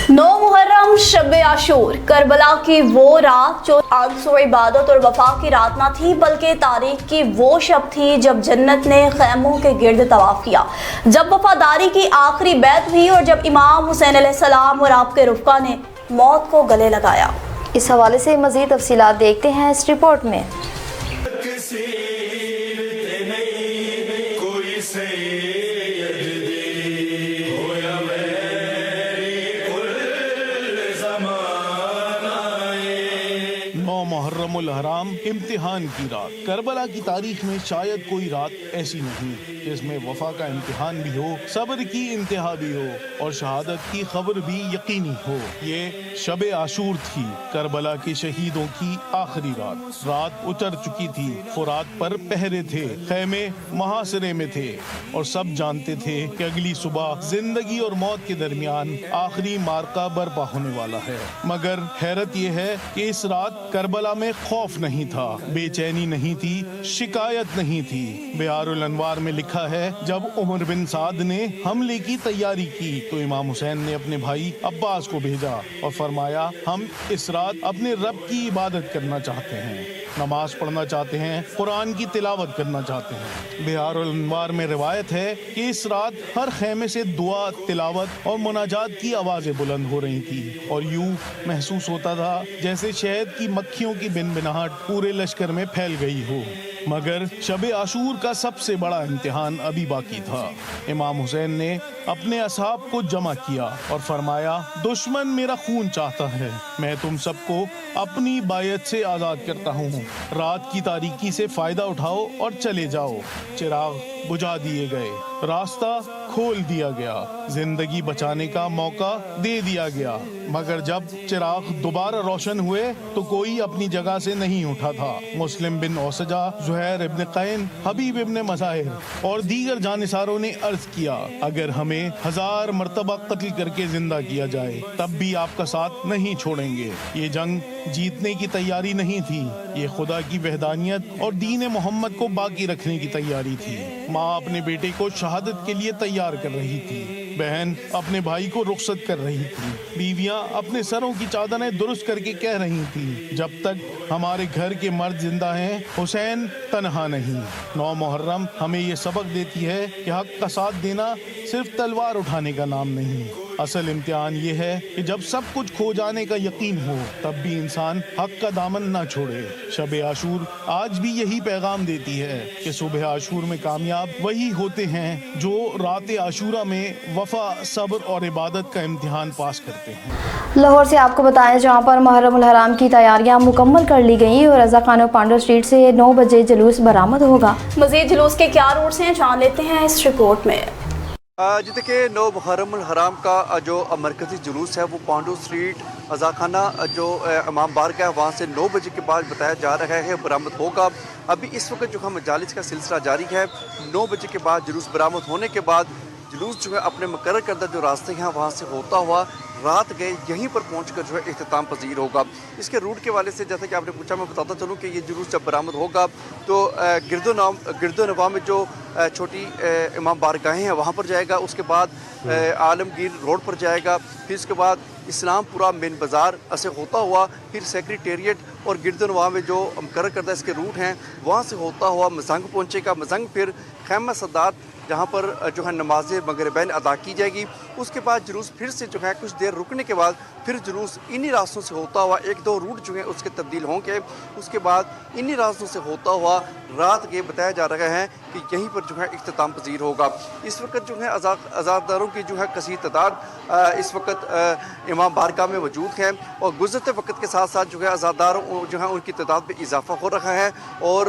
9 मुहर्रम शब आशूर Karbala की वो रात जो आंसू इबादत और वफा की रात ना थी बल्कि तारीख की वो शब थी जब जन्नत ने खैमों के गिर्द तवाफ किया, जब वफादारी की आखिरी बैत हुई और जब इमाम हुसैन अलैहिस्सलाम और आपके रुफ़का ने मौत को गले लगाया। इस हवाले से मज़ीद तफसीलात देखते हैं इस रिपोर्ट में। मुहर्रमुल हराम इम्तिहान की रात। करबला की तारीख में शायद कोई रात ऐसी नहीं जिसमें वफा का इम्तिहान भी हो, सब्र की इंतहा भी हो और शहादत की खबर भी यकीनी हो। ये शब आशूर थी, करबला के शहीदों की आखिरी रात। रात उतर चुकी थी, फुरात पर पहरे थे, खैमे मुहासरे में थे और सब जानते थे कि अगली सुबह जिंदगी और मौत के दरमियान आखिरी मार्का बर्पा होने वाला है। मगर हैरत यह है कि इस रात करबला में खौफ नहीं था, बेचैनी नहीं थी, शिकायत नहीं थी। बिहारुल अनवार में लिखा है, जब उमर बिन साद ने हमले की तैयारी की तो इमाम हुसैन ने अपने भाई अब्बास को भेजा और फरमाया, हम इस रात अपने रब की इबादत करना चाहते हैं, नमाज पढ़ना चाहते हैं, कुरान की तिलावत करना चाहते हैं। बिहारुल अनवार में रिवायत है कि इस रात हर खैमे से दुआ, तिलावत और मुनाजात की आवाजें बुलंद हो रही थी और यूं महसूस होता था जैसे शहद की मक्खियों की बिनबिनाहट पूरे लश्कर में फैल गई हो। मगर शब आशूर का सबसे बड़ा इम्तिहान अभी बाकी था। इमाम हुसैन ने अपने असहाब को जमा किया और फरमाया, दुश्मन मेरा खून चाहता है, मैं तुम सबको अपनी बायत से आज़ाद करता हूँ। रात की तारीकी से फ़ायदा उठाओ और चले जाओ। चिराग बुझा दिए गए, रास्ता खोल दिया गया, जिंदगी बचाने का मौका दे दिया गया। मगर जब चिराग दोबारा रोशन हुए तो कोई अपनी जगह से नहीं उठा था। मुस्लिम बिन औसजा, ज़ुहैर इब्न क़ैन, हबीब इब्न मज़ाहिर और दीगर जानिसारों ने अर्ज किया, अगर हमें 1000 मरतबा कत्ल करके जिंदा किया जाए तब भी आपका साथ नहीं छोड़ेंगे। ये जंग जीतने की तैयारी नहीं थी, ये खुदा की वहदानियत और दीन मोहम्मद को बाकी रखने की तैयारी थी। माँ अपने बेटे को शहादत के लिए तैयार कर रही थी, बहन अपने भाई को रुखसत कर रही थी, बीवियां अपने सरों की चादरें दुरुस्त करके कह रही थी, जब तक हमारे घर के मर्द जिंदा हैं हुसैन तन्हा नहीं। 9 मुहर्रम हमें ये सबक देती है कि हक का साथ देना सिर्फ तलवार उठाने का नाम नहीं, असल इम्तिहान ये है कि जब सब कुछ खो जाने का यकीन हो तब भी इंसान हक का दामन ना छोड़े। शब आशूर आज भी यही पैगाम देती है कि सुबह आशूर में कामयाब वही होते हैं जो रात आशूरा में वफा, सब्र और इबादत का इम्तिहान पास करते हैं। लाहौर से आपको बताएं, जहां पर मुहर्रमुल हराम की तैयारियां मुकम्मल कर ली गई और रज़ा खान पांडव स्ट्रीट से 9 बजे जुलूस बरामद होगा। मज़ीद जुलूस के क्या रूट्स हैं जान लेते हैं इस रिपोर्ट में। जी देखिए, 9 मुहर्रमुल हराम का जो मरकज़ी जुलूस है वो पांडू स्ट्रीट अज़ाखाना जो इमाम बारगाह है वहाँ से 9 बजे के बाद बताया जा रहा है बरामद होगा। अभी इस वक्त जो हम मजालिस का सिलसिला जारी है, 9 बजे के बाद जुलूस बरामद होने के बाद जुलूस जो है अपने मुकर्रर करदा जो रास्ते हैं वहाँ से होता हुआ रात गए यहीं पर पहुंचकर जो है इख्तिताम पजीर होगा। इसके रूट के वाले से जैसे कि आपने पूछा, मैं बताता चलूँ कि ये जुलूस जब बरामद होगा तो गिरदो-नवा में जो छोटी इमाम बारगाहें हैं वहाँ पर जाएगा, उसके बाद आलमगीर रोड पर जाएगा, फिर इसके बाद इस्लामपुरा मेन बाज़ार ऐसे होता हुआ फिर सेक्रेटेरिएट और गिरदो-नवा में जो मुकर्रर करदा इसके रूट हैं वहाँ से होता हुआ मजंग पहुँचेगा। मजंग फिर खैमा सदात जहाँ पर जो है नमाज मगरिबैन अदा की जाएगी। उसके बाद जुलूस फिर से जो है कुछ देर रुकने के बाद फिर जुलूस इन्हीं रास्तों से होता हुआ 1-2 रूट जो है उसके तब्दील होंगे। उसके बाद इन्हीं रास्तों से होता हुआ रात के बताया जा रहा है कि यहीं पर जो है इख्तिताम पजीर होगा। इस वक्त जो है आज़ादारों की जो है कसीर तादाद इस वक्त इमाम बारगाह में मौजूद है और गुज़रते वक्त के साथ साथ जो है आज़ादारों जो है उनकी तादाद में इजाफा हो रहा है। और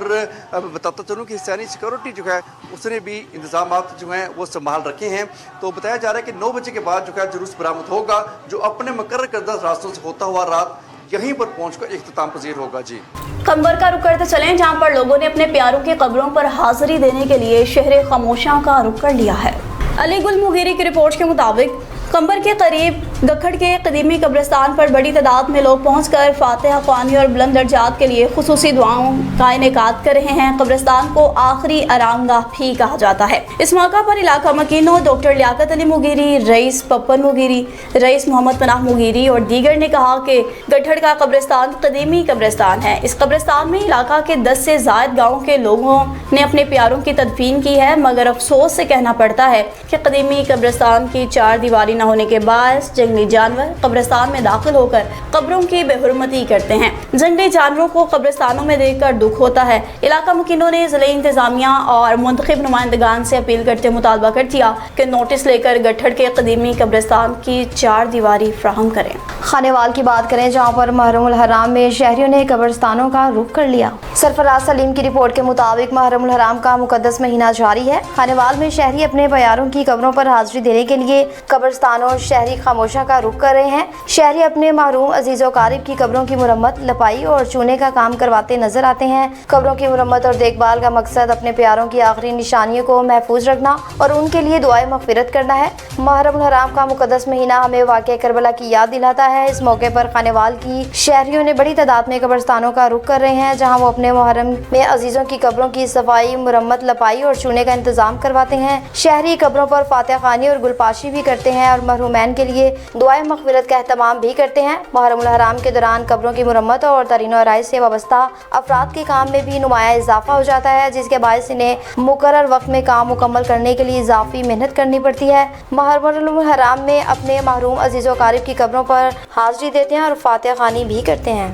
बताता चलूँ कि हिस्सानी सिक्योरिटी जो है उसने भी इंतज़ाम जो हैं वो संभाल रखे हैं। तो बताया जा रहा है कि 9 बजे के बाद जो है जुलूस बरामद होगा जो अपने मुकर्रर करदा रास्तों से होता हुआ रात यहीं पर पहुंचकर इख्तिताम पजीर होगा। जी कंबर का रुख करते चलें, जहां पर लोगों ने अपने प्यारों की कब्रों पर हाजिरी देने के लिए शहर खामोशां का रुख कर लिया है। अली गुल मुगीरी की रिपोर्ट के मुताबिक कंबर के करीब गखड़ के कदीमी कब्रिस्तान पर बड़ी तादाद में लोग पहुंचकर फातिहा ख्वानी और बुलंद दर्जात के लिए खुसूसी दुआओं का इनेकाद कर रहे हैं। कब्रिस्तान को आखिरी आरामगाह भी कहा जाता है। इस मौका पर इलाका मकीनों डॉक्टर लियाकत अली मुगीरी, रईस पप्पन मुगीरी, रईस मोहम्मद पनाह मुगीरी और दीगर ने कहा कि गठड़ का कब्रिस्तान कदीमी कब्रिस्तान है। इस कब्रिस्तान में इलाका के 10 से ज़ायद गाँव के लोगों ने अपने प्यारों की तदफीन की है, मगर अफसोस से कहना पड़ता है कि कदीमी कब्रिस्तान की चार दीवारी न होने के बायस जंगली जानवर कब्रिस्तान में दाखिल होकर कब्रों की बेहुरमती करते हैं। जंगली जानवरों को कब्रिस्तानों में देखकर दुख होता है। इलाका मुकीनों ने ज़िले इंतजामिया और मुंतखब नुमाइंदगान से अपील करते मुतालबा कर दिया कि नोटिस लेकर गठड़ के कदीमी कब्रिस्तान की चार दीवारी फ्राहम करें। खानेवाल की बात करें, जहाँ पर मुहर्रमुल हराम में शहरियों ने कब्रिस्तानों का रुख कर लिया। सरफराज सलीम की रिपोर्ट के मुताबिक मुहर्रमुल हराम का मुकद्दस महीना जारी है। खानेवाल में शहरी अपने प्यारों की कब्रों पर हाजिरी देने के लिए कब्रिस्तानों शहरी खामोशा का रुख कर रहे हैं। शहरी अपने महरूम अजीज़ो कारिब की कब्रों की मुरम्मत, लपाई और चूने का काम करवाते नजर आते हैं। कब्रों की मुरम्मत और देखभाल का मकसद अपने प्यारों की आखिरी निशानियों को महफूज रखना और उनके लिए दुआए मग़फ़िरत करना है। मुहर्रमुल हराम का मुकद्दस महीना हमें वाक़या करबला की याद दिलाता है। इस मौके पर खानेवाल की शहरियों ने बड़ी तादाद में कब्रिस्तानों का रुख कर रहे हैं, जहाँ वो अपने मुहर्रम में अजीज़ों की कब्रों की सफाई, मुरम्मत, लपाई और चूने का इंतजाम करवाते हैं। शहरी कब्रों पर फातिहा ख़ानी और गुलपाशी भी करते हैं और मरहूमैन के लिए दुआए मग़फ़िरत का एहतमाम भी करते हैं। मुहर्रमुल हराम के दौरान कब्रों की मुरम्मत और तरीन आराइश से वाबस्ता अफराद के काम में भी नुमाया इजाफा हो जाता है, जिसके बायस इन्हें मुकर्रर वक्त में काम मुकम्मल करने के लिए इजाफी मेहनत करनी पड़ती है। मुहर्रमुल हराम में अपने महरूम अजीज़ो कारिब की कब्रों पर हाजिरी देते हैं और फातिहा ख़ानी भी करते हैं।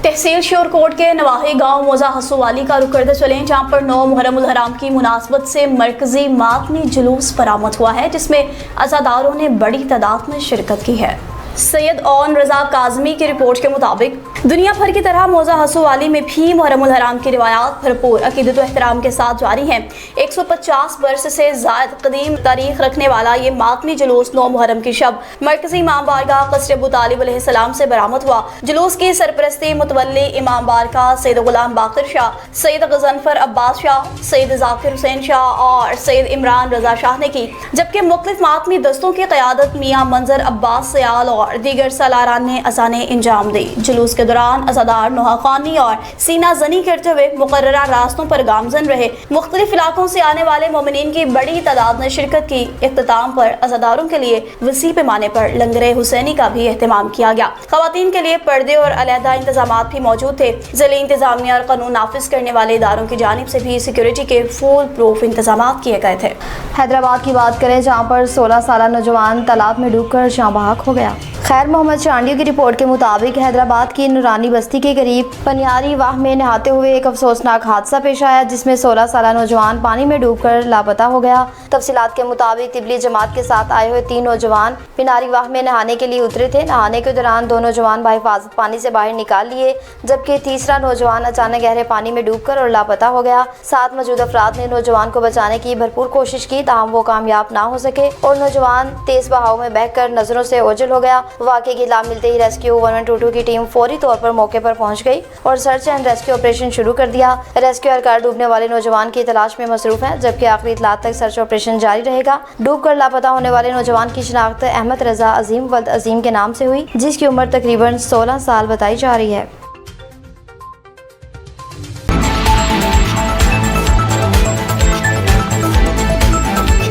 तहसील श्योरकोट के नवाही गांव मोजा हसूवाली का रुख करते चलें, जहां पर 9 मुहर्रमुल हराम की मुनासबत से मरकजी मातमी जुलूस बरामद हुआ है, जिसमें अज़ादारों ने बड़ी तादाद में शिरकत की है। सैयद ओन रज़ा काज़मी की रिपोर्ट के मुताबिक दुनिया भर की तरह मोजा हसूवाली में भी मुहर्रमुल हराम की रिवायात भरपूर अकीदत व एहतराम के साथ जारी हैं। 150 बरस से ज़ायद कदीम तारीख रखने वाला ये मातमी जुलूस 9 मुहर्रम की शब मरकजी इमाम बारगाह क़स्र अबू तालिब अलैहिस्सलाम से बरामद हुआ। जुलूस की सरपरस्ती मुतवल्ली इमाम बारगाह सैयद गुलाम बाक़िर शाह, सैयद गज़नफ़र अब्बास शाह, सैयद ज़ाकिर हुसैन शाह और सैयद इमरान रज़ा शाह ने की, जबकि मुख्तलिफ मातमी दस्तों की क़यादत मियाँ मंजर अब्बास सयाल और दीगर सालारान ने अज़ानें इंजाम दी। जुलूस के दौरान अज़ादार नोहाखानी और सीना जनी करते हुए मुकर्ररा रास्तों पर गामजन रहे। मुख्तलिफ इलाकों से आने वाले मोमिनीन की बड़ी तादाद ने शिरकत की। इख्तिताम पर अज़ादारों के लिए वसी पैमाने पर लंगरे हुसैनी का भी एहतमाम किया गया। ख़वातीन के लिए पर्दे और अलहदा इंतजामात भी मौजूद थे। ज़िले इंतजामिया और कानून नाफिज करने वाले इदारों की जानिब से भी सिक्योरिटी के फुल प्रूफ इंतजामात किए गए थे। हैदराबाद की बात करें, जहाँ पर 16 साला नौजवान तालाब में डूबकर जाँ बहक हो गया। खैर मोहम्मद चांडियों की रिपोर्ट के मुताबिक हैदराबाद की नूरानी बस्ती के करीब पनियारी वाह में नहाते हुए एक अफसोसनाक हादसा पेश आया, जिसमें 16 साला नौजवान पानी में डूबकर लापता हो गया। तफसीलात के मुताबिक तिबली जमात के साथ आए हुए 3 नौजवान पिनारी वाह में नहाने के लिए उतरे थे। नहाने के दौरान 2 नौजवान बाहिफाजत पानी से बाहर निकाल लिए, जबकि तीसरा नौजवान अचानक गहरे पानी में डूबकर और लापता हो गया। साथ मौजूद अफराद ने नौजवान को बचाने की भरपूर कोशिश की, ताहम वो कामयाब ना हो सके और नौजवान तेज बहाव में बहकर नजरों से ओझल हो गया। वाक़े की इत्तला मिलते ही रेस्क्यू 1122 की टीम फौरी तौर पर मौके पर पहुंच गई और सर्च एंड रेस्क्यू ऑपरेशन शुरू कर दिया। रेस्क्यू एहलकार डूबने वाले नौजवान की तलाश में मसरूफ हैं, जबकि आखिरी इत्तलात तक सर्च ऑपरेशन जारी रहेगा। डूब कर लापता होने वाले नौजवान की शिनाख्त अहमद रजा अजीम वल्द अजीम के नाम से हुई, जिसकी उम्र तकरीबन 16 साल बताई जा रही है।